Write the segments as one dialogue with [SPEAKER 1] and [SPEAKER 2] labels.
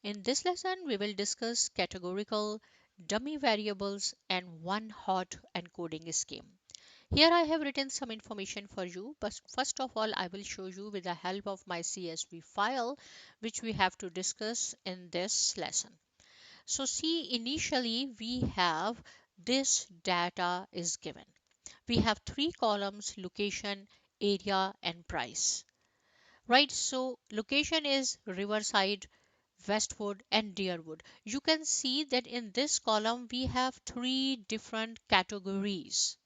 [SPEAKER 1] In this lesson, we will discuss categorical, dummy variables, and one-hot encoding scheme. Here I have written some information for you, but first of all, I will show you with the help of my CSV file, which we have to discuss in this lesson. So see, initially we have this data is given. We have three columns: location, area, and price. Right, so location is Riverside, Westwood, and Deerwood. You can see that in this column we have three different categories.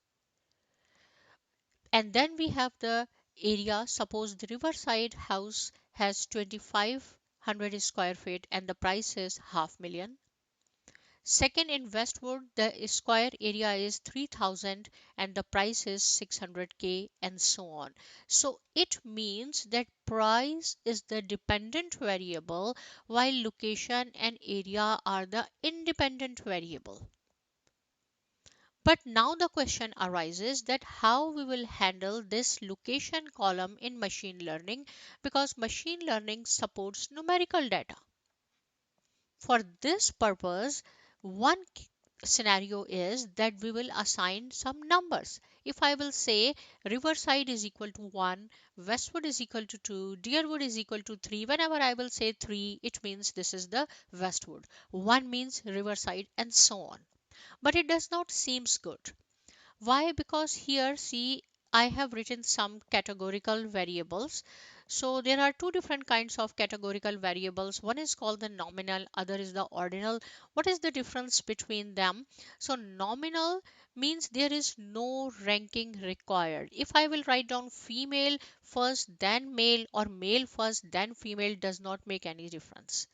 [SPEAKER 1] And then we have the area. Suppose the Riverside house has 2500 square feet and the price is half million. Second, in Westwood, the square area is 3000 and the price is 600K, and so on. So it means that price is the dependent variable while location and area are the independent variable. But now the question arises that how we will handle this location column in machine learning, because machine learning supports numerical data. For this purpose, one scenario is that we will assign some numbers. If I will say Riverside is equal to 1, Westwood is equal to 2, Deerwood is equal to 3, whenever I will say 3, it means this is the Westwood. 1 means Riverside, and so on. But it does not seems good. Why? Because here, see, I have written some categorical variables. So there are two different kinds of categorical variables. One is called the nominal, other is the ordinal. What is the difference between them? So nominal means there is no ranking required. If I will write down female first then male, or male first then female, does not make any difference.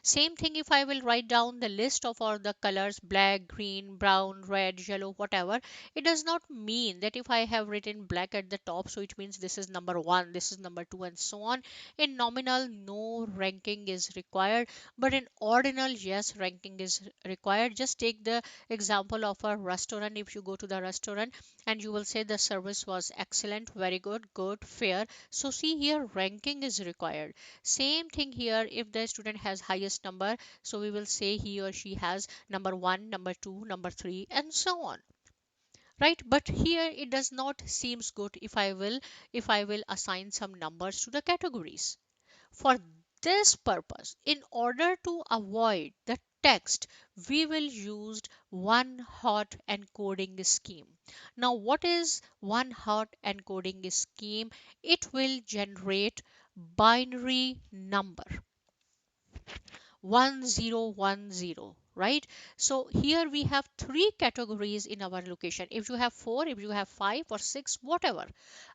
[SPEAKER 1] Same thing if I will write down the list of all the colors: black, green, brown, red, yellow, whatever. It does not mean that if I have written black at the top, so it means this is number one, this is number two, and so on. In nominal, no ranking is required, but in ordinal, yes, ranking is required. Just take the example of a restaurant. If you go to the restaurant and you will say the service was excellent, very good, good, fair. So see here, ranking is required. Same thing here, if the student has highest number, so we will say he or she has number 1, number 2, number 3, and so on. Right? But here it does not seems good if I will assign some numbers to the categories. For this purpose, in order to avoid the text, we will use one hot encoding scheme. Now what is one hot encoding scheme? It will generate binary number 1010, right? So here we have three categories in our location. If you have 4, if you have 5 or 6, whatever,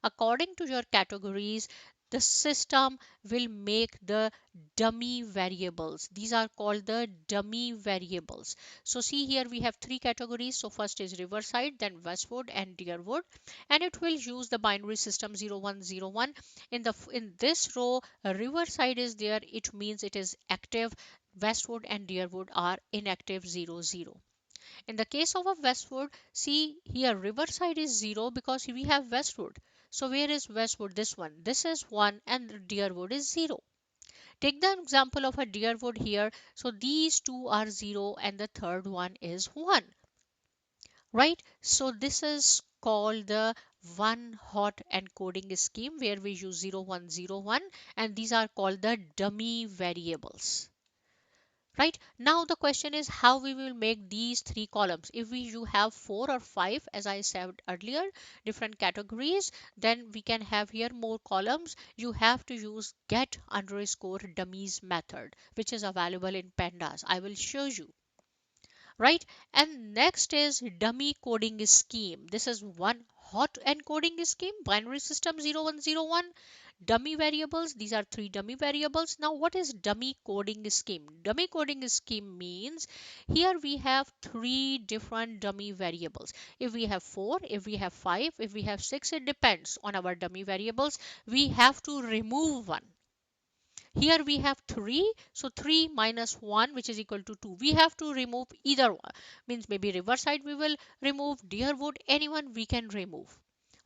[SPEAKER 1] according to your categories, the system will make the dummy variables. These are called the dummy variables. So see here we have three categories. So first is Riverside, then Westwood, and Deerwood, and it will use the binary system 0101. In this row, Riverside is there, it means it is active. Westwood and Deerwood are inactive, 00. In the case of a Westwood, see here Riverside is 0 because we have Westwood. So where is Westwood? This one. This is 1 and Deerwood is 0. Take the example of a Deerwood here. So these two are 0 and the third one is 1. Right? So this is called the one hot encoding scheme where we use 0101, and these are called the dummy variables. Right, now the question is how we will make these three columns. If you have 4 or 5, as I said earlier, different categories, then we can have here more columns. You have to use get underscore dummies method, which is available in pandas. I will show you. Right, and next is dummy coding scheme. This is one hot encoding scheme, binary system 0101. Dummy variables, these are three dummy variables. Now what is dummy coding scheme? Dummy coding scheme means here we have three different dummy variables. If we have 4, if we have 5, if we have 6, it depends on our dummy variables. We have to remove one. Here we have 3, so 3 minus 1, which is equal to 2. We have to remove either one. Means maybe Riverside we will remove, Deerwood, anyone we can remove.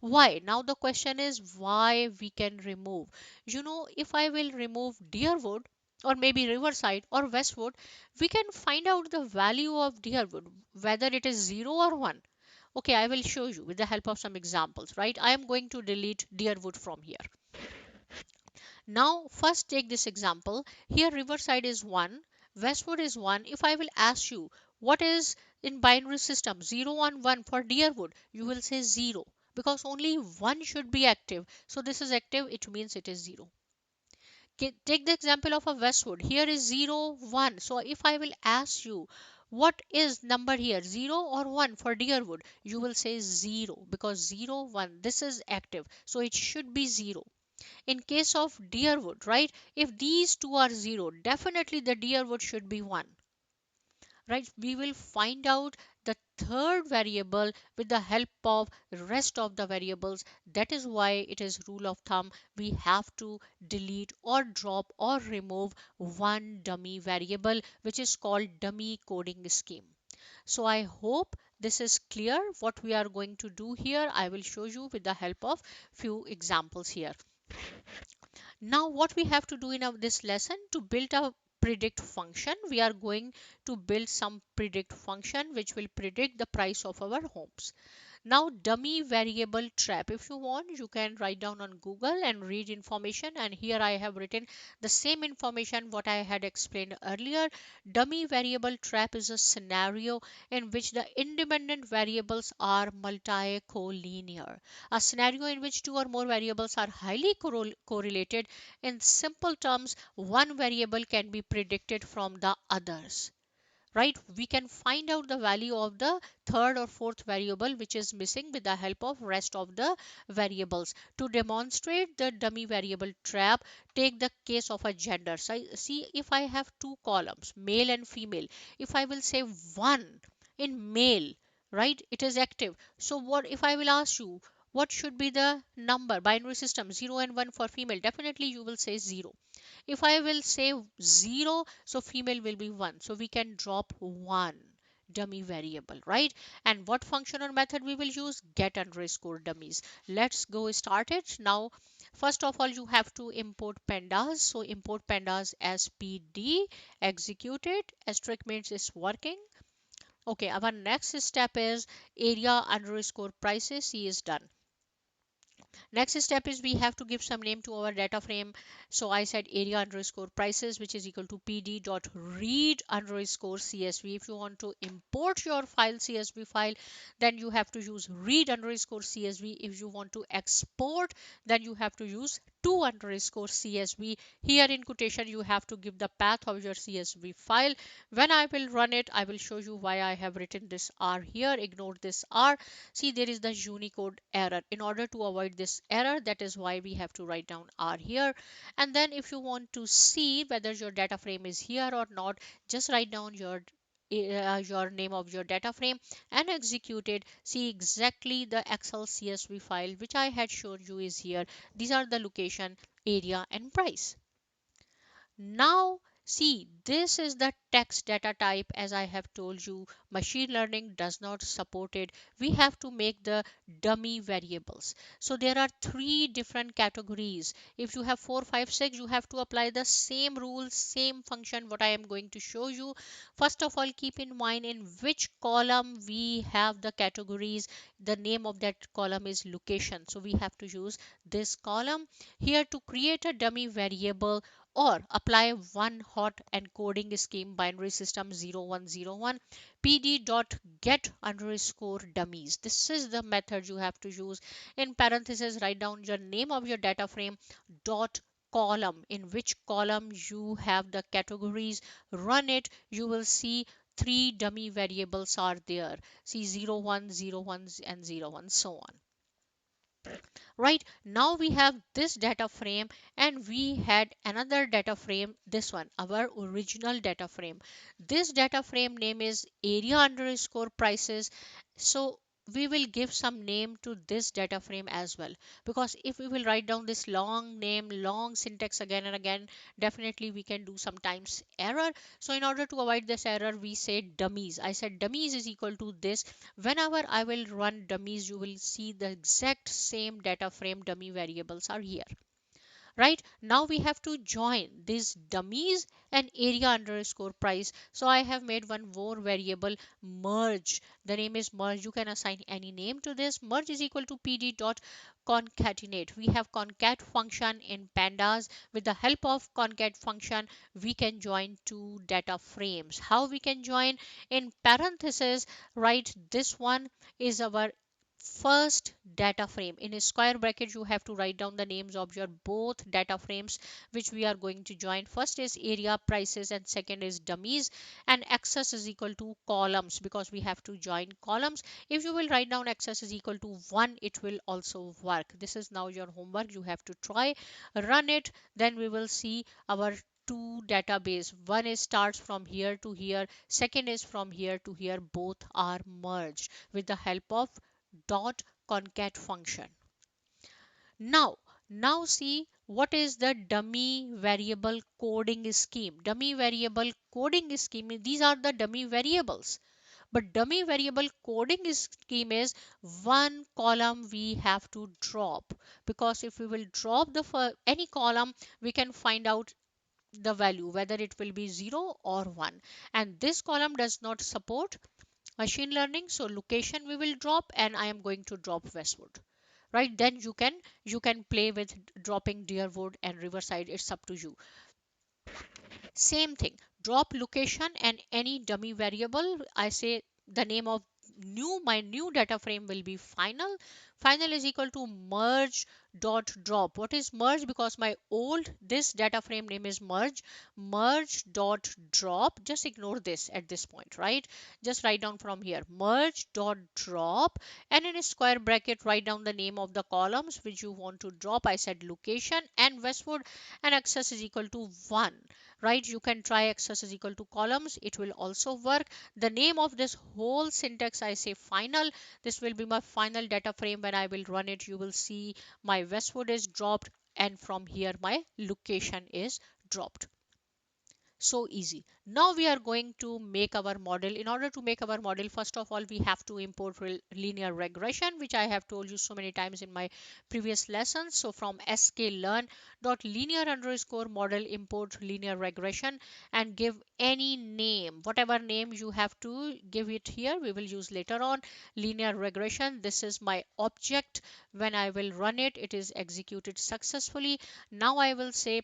[SPEAKER 1] Why? Now the question is why we can remove. If I will remove Deerwood, or maybe Riverside or Westwood, we can find out the value of Deerwood, whether it is 0 or 1. Okay, I will show you with the help of some examples, right? I am going to delete Deerwood from here. Now, first take this example. Here, Riverside is 1, Westwood is 1. If I will ask you what is in binary system 0 and 1 for Deerwood, you will say 0 because only 1 should be active. So this is active, it means it is 0. Take the example of a Westwood. Here is 0, 1. So if I will ask you what is number here 0 or 1 for Deerwood, you will say 0 because 0, 1 this is active. So it should be 0. In case of Deerwood, right? If these two are 0, definitely the Deerwood should be 1, right? We will find out the third variable with the help of rest of the variables. That is why it is rule of thumb, we have to delete or drop or remove one dummy variable, which is called dummy coding scheme. So I hope this is clear what we are going to do here. I will show you with the help of few examples here. Now what we have to do in this lesson, to build a predict function, we are going to build some predict function which will predict the price of our homes. Now dummy variable trap, if you want you can write down on Google and read information, and here I have written the same information what I had explained earlier. Dummy variable trap is a scenario in which the independent variables are multi-collinear. A scenario in which two or more variables are highly correlated. In simple terms, one variable can be predicted from the others, right? We can find out the value of the third or fourth variable which is missing with the help of rest of the variables. To demonstrate the dummy variable trap, take the case of a gender. So see, if I have two columns, male and female, if I will say 1 in male, right, it is active. So what if I will ask you what should be the number binary system 0 and 1 for female, definitely you will say 0. If I will say 0, so female will be 1. So we can drop 1 dummy variable, right? And what function or method we will use? Get underscore dummies. Let's go start it. Now, first of all, you have to import pandas. So import pandas as pd, execute it. Asterisk means it's working. Okay, our next step is area underscore prices. C is done. Next step is we have to give some name to our data frame. So I said area underscore prices, which is equal to pd dot read underscore csv. If you want to import your file csv file, then you have to use read underscore csv. If you want to export, then you have to use to underscore csv. Here in quotation you have to give the path of your csv file. When I will run it, I will show you why I have written this r here. Ignore this r. See, there is the Unicode error. In order to avoid this error, that is why we have to write down R here. And then if you want to see whether your data frame is here or not, just write down your name of your data frame and execute it. See exactly the Excel CSV file which I had shown you is here. These are the location, area and price. Now see, this is the text data type. As I have told you, machine learning does not support it. We have to make the dummy variables. So there are three different categories. If you have 4, 5, 6, you have to apply the same rules, same function what I am going to show you. First of all, keep in mind in which column we have the categories. The name of that column is location. So we have to use this column here to create a dummy variable or apply one hot encoding scheme binary system 0101 pd dot get underscore dummies. This is the method you have to use. In parentheses, write down your name of your data frame dot column, in which column you have the categories. Run it, you will see three dummy variables are there. See 01, 01 and 01, so on. Right now we have this data frame and we had another data frame, this one, our original data frame. This data frame name is area underscore prices. So we will give some name to this data frame as well, because if we will write down this long name, long syntax again and again, definitely we can do sometimes error. So in order to avoid this error, we say dummies. I said dummies is equal to this. Whenever I will run dummies, you will see the exact same data frame dummy variables are here. right? Now we have to join these dummies and area underscore price. So I have made one more variable, merge. The name is merge. You can assign any name to this. Merge is equal to pd dot concatenate. We have concat function in pandas. With the help of concat function, we can join two data frames. How we can join? In parenthesis, right? This one is our first data frame. In a square bracket, you have to write down the names of your both data frames which we are going to join. First is area prices and second is dummies, and access is equal to columns because we have to join columns. If you will write down access is equal to 1, it will also work. This is now your homework. You have to try, run it, then we will see our two database. One is starts from here to here, second is from here to here. Both are merged with the help of dot concat function. Now see what is the dummy variable coding scheme. Dummy variable coding scheme, these are the dummy variables, but dummy variable coding scheme is one column we have to drop, because if we will drop the any column, we can find out the value whether it will be 0 or 1, and this column does not support machine learning, so location we will drop, and I am going to drop Westwood, right? Then you can play with dropping Deerwood and Riverside. It's up to you. Same thing, drop location and any dummy variable. I say the name of my new data frame will be final. Final is equal to merge dot drop. What is merge? Because my old this data frame name is merge. Merge dot drop, just ignore this at this point, right? Just write down from here merge dot drop, and in a square bracket write down the name of the columns which you want to drop. I said location and Westwood, and access is equal to 1, right? You can try access is equal to columns, it will also work. The name of this whole syntax, I say final. This will be my final data frame. When I will run it, you will see my Westwood is dropped, and from here my location is dropped. So easy. Now we are going to make our model. In order to make our model, first of all we have to import linear regression, which I have told you so many times in my previous lessons. So from sklearn dot linear underscore model, import linear regression and give any name, whatever name you have to give it. Here we will use later on. Linear regression, this is my object. When I will run it, it is executed successfully. Now I will say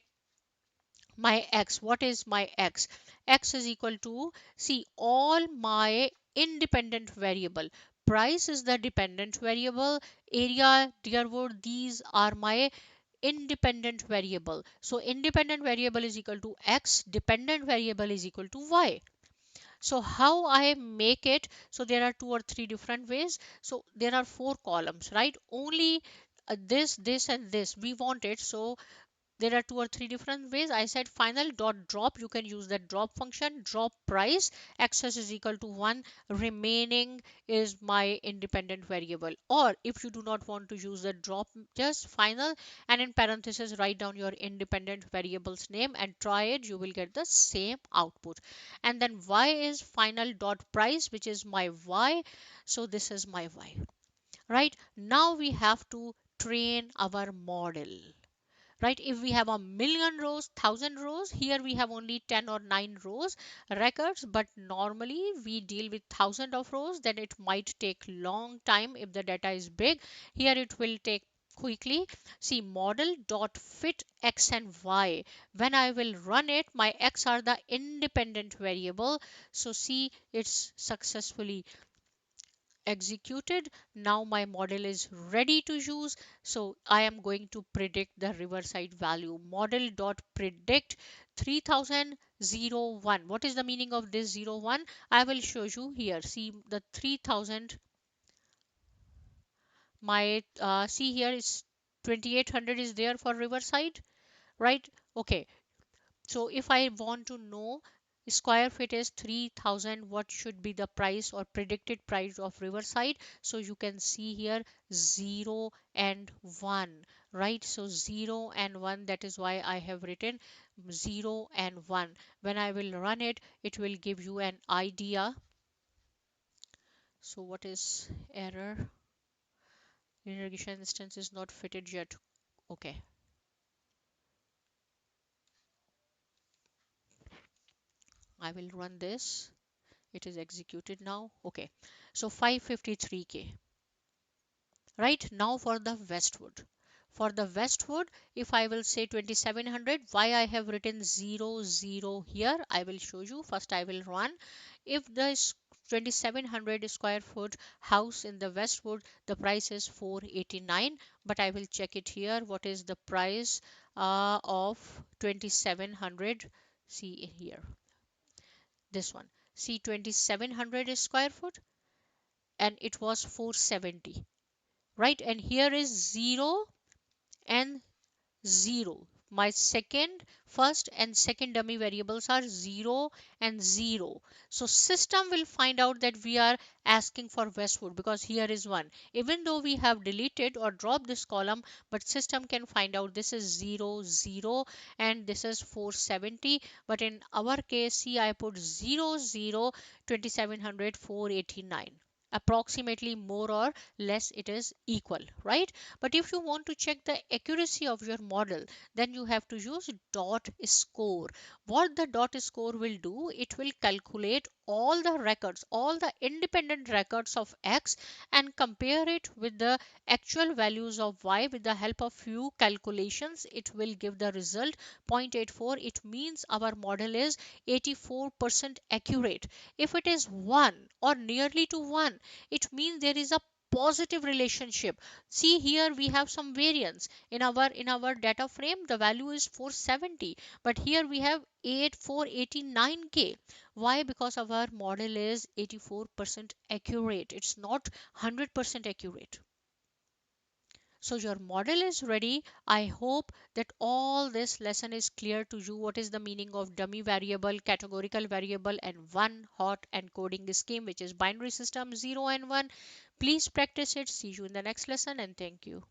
[SPEAKER 1] my x. What is my x? X is equal to, see, all my independent variable. Price is the dependent variable. Area, Deerwood, these are my independent variable. So independent variable is equal to x, dependent variable is equal to y. So how I make it? So there are two or three different ways. So there are four columns, right? Only this and this we want it. So there are two or three different ways. I said final dot drop, you can use that drop function. Drop price, access is equal to 1, remaining is my independent variable. Or if you do not want to use the drop, just final and in parentheses write down your independent variable's name and try it, you will get the same output. And then y is final dot price, which is my y. So this is my y, right? Now we have to train our model, right? If we have a million rows, 1,000 rows, here we have only 10 or 9 rows records, but normally we deal with thousand of rows, then it might take long time. If the data is big, here it will take quickly. See, model dot fit x and y. When I will run it, my x are the independent variable. So see, it's successfully executed. Now my model is ready to use. So I am going to predict the Riverside value. Model dot predict 3001. What is the meaning of this 01? I will show you here. See the 3000. My see here is 2800 is there for Riverside, right? Okay. So if I want to know square feet is 3000, what should be the price or predicted price of Riverside? So you can see here 0 and 1, right? So 0 and 1, that is why I have written 0 and 1. When I will run it, it will give you an idea. So what is error? Irrigation instance is not fitted yet. Okay. I will run this. It is executed now. Okay, so 553K. Right now for the Westwood. For the Westwood, if I will say 2700, why I have written 00 here, I will show you. First I will run. If the 2700 square foot house in the Westwood, the price is 489, but I will check it here. What is the price of 2700? See here, this one. See, 2700 square foot, and it was 470, right? And here is 0 and 0. My first and second dummy variables are 0 and 0. So system will find out that we are asking for Westwood because here is 1. Even though we have deleted or dropped this column, but system can find out this is 0, 0 and this is 470. But in our case, see, I put 0, 0, 2700, 489. Approximately more or less it is equal, right? But if you want to check the accuracy of your model, then you have to use dot score. What the dot score will do, it will calculate all the records, all the independent records of X, and compare it with the actual values of Y. With the help of few calculations, it will give the result 0.84. It means our model is 84% accurate. If it is 1 or nearly to 1, it means there is a positive relationship. See, here we have some variance in our data frame. The value is 470, but here we have 489K. Why? Because our model is 84% accurate. It's not 100% accurate. So your model is ready. I hope that all this lesson is clear to you. What is the meaning of dummy variable, categorical variable, and one hot encoding scheme, which is binary system 0 and 1. Please practice it. See you in the next lesson, and thank you.